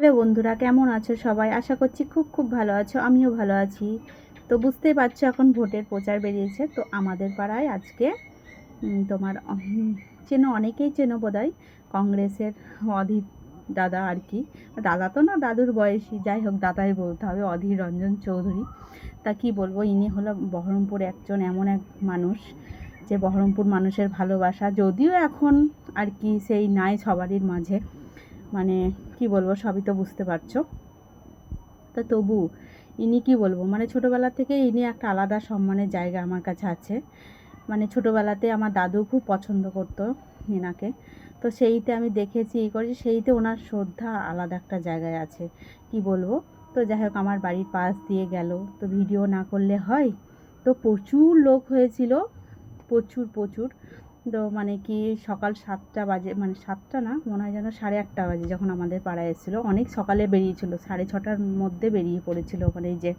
Hello বন্ধুরা, কেমন আছো সবাই? আশা করছি খুব খুব ভালো আছো। আমিও ভালো আছি। তো বুঝতেই পারছো এখন ভোটের প্রচার বেরিয়েছে। তো আমাদের পাড়ায় আজকে তোমার চেনো, অনেকেই চেনো বোধহয়, কংগ্রেসের অধীর দাদা আর কি। দাদা তো না, দাদুর বয়সী, যাই হোক দাদাই বলতে হবে, অধীর রঞ্জন চৌধুরী। তা কি বলবো, ইনি হলো বহরমপুর একজন এমন এক মানুষ যে বহরমপুর মানুষের ভালোবাসা, যদিও এখন আর কি সেই নাই সবারই মাঝে, মানে কি বলবো, সবই তো বুঝতে পারছো। তা তবু ইনি কি বলবো, মানে ছোটোবেলা থেকে ইনি একটা আলাদা সম্মানের জায়গা আমার কাছে আছে। মানে ছোটোবেলাতে আমার দাদু খুব পছন্দ করতো এনাকে। তো সেইতে আমি দেখেছি ই করেছি, সেইতে ওনার শ্রদ্ধা আলাদা একটা জায়গায় আছে, কি বলবো। তো যাই হোক, আমার বাড়ির পাশ দিয়ে গেল, তো ভিডিও না করলে হয়। তো প্রচুর লোক হয়েছিল, প্রচুর প্রচুর। তো মানে কি সকাল 7টা বাজে, মানে 7টা না, মনে হয় যেন 8:30 বাজে যখন আমাদের পাড়ায় এসেছিলো। অনেক সকালে বেরিয়েছিল, 6:30টার মধ্যে বেরিয়ে পড়েছিল ওখানে। এই যে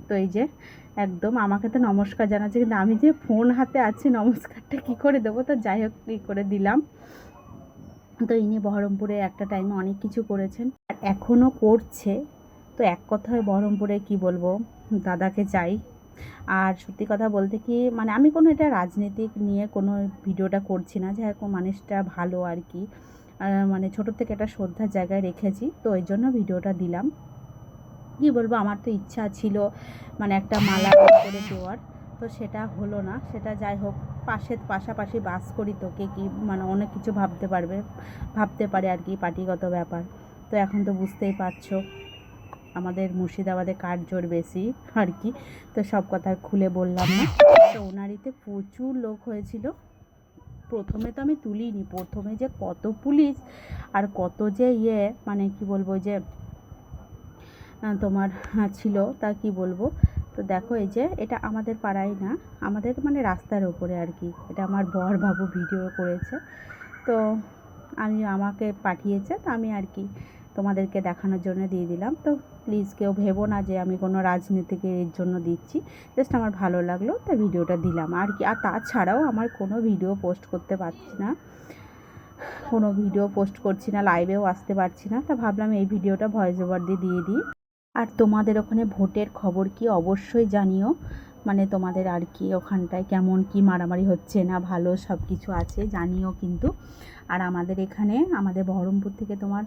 তো এই যে একদম আমাকে তো নমস্কার জানাচ্ছে, কিন্তু আমি যে ফোন হাতে আছি নমস্কারটা কী করে দেবো। তো যাই হোক কী করে দিলাম। তো ইনি বহরমপুরে একটা টাইমে অনেক কিছু করেছেন আর এখনও করছে। তো এক কথায় বহরমপুরে কি বলবো, দাদাকে চাই। আর সত্যি কথা বলতে কি, মানে আমি কোনো এটা রাজনীতিক নিয়ে কোনো ভিডিওটা করছি না, যে এখন মানুষটা ভালো আর কি। মানে ছোটোর থেকে একটা শ্রদ্ধার জায়গায় রেখেছি, তো ওই জন্য ভিডিওটা দিলাম। কী বলবো, আমার তো ইচ্ছা ছিল মানে একটা মালা করে দেওয়ার, তো সেটা হলো না। সেটা যাই হোক, পাশাপাশি বাস করি, তোকে কি মানে অনেক কিছু ভাবতে পারে আর কি, পার্টিগত ব্যাপার। তো এখন তো বুঝতেই পারছো আমাদের মুর্শিদাবাদে কার জোর বেশি আর কি। তো সব কথা খুলে বললাম না। তো ওনারিতে প্রচুর লোক হয়েছিল। প্রথমে তো আমি তুলিনি, প্রথমে যে কত পুলিশ আর কত যে মানে কি বলবো যে তোমার ছিল, তা কি বলবো। তো দেখো, এই যে এটা আমাদের পাড়ায় না, আমাদের মানে রাস্তার ওপরে আর কি। এটা আমার বর বাবু ভিডিও করেছে, তো আমাকে পাঠিয়েছে, তো আমি আর কি তোমাদেরকে দেখানোর জন্য দিয়ে দিলাম। তো প্লিজ কেউ ভেবো না যে আমি কোনো রাজনীতিকের এর জন্য দিচ্ছি, জাস্ট আমার ভালো লাগলো তাই ভিডিওটা দিলাম আর কি। আর তাছাড়াও আমার কোনো ভিডিও পোস্ট করতে পারছি না, কোনো ভিডিও পোস্ট করছি না, লাইভেও আসতে পারছি না। তা ভাবলাম এই ভিডিওটা ভয়েস ওভার দিয়ে দিই। আর তোমাদের ওখানে ভোটের খবর কি অবশ্যই জানিও, মানে তোমাদের আর কি ওখানটায় কেমন কি মারামারি হচ্ছে না, ভালো সব কিছু আছে জানিও কিন্তু। আর আমাদের এখানে, আমাদের বহরমপুর থেকে তোমার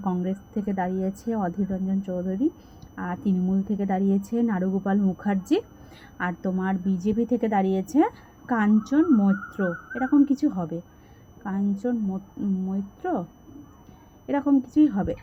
কংগ্রেস থেকে দাঁড়িয়েছে অধীর রঞ্জন চৌধুরী, আর তৃণমূল থেকে দাঁড়িয়েছে নারুগোপাল মুখার্জি, আর তোমার বিজেপি থেকে দাঁড়িয়েছে কাঞ্চন মৈত্র, এরকম কিছু হবে, কাঞ্চন মৈত্র এরকম কিছুই হবে।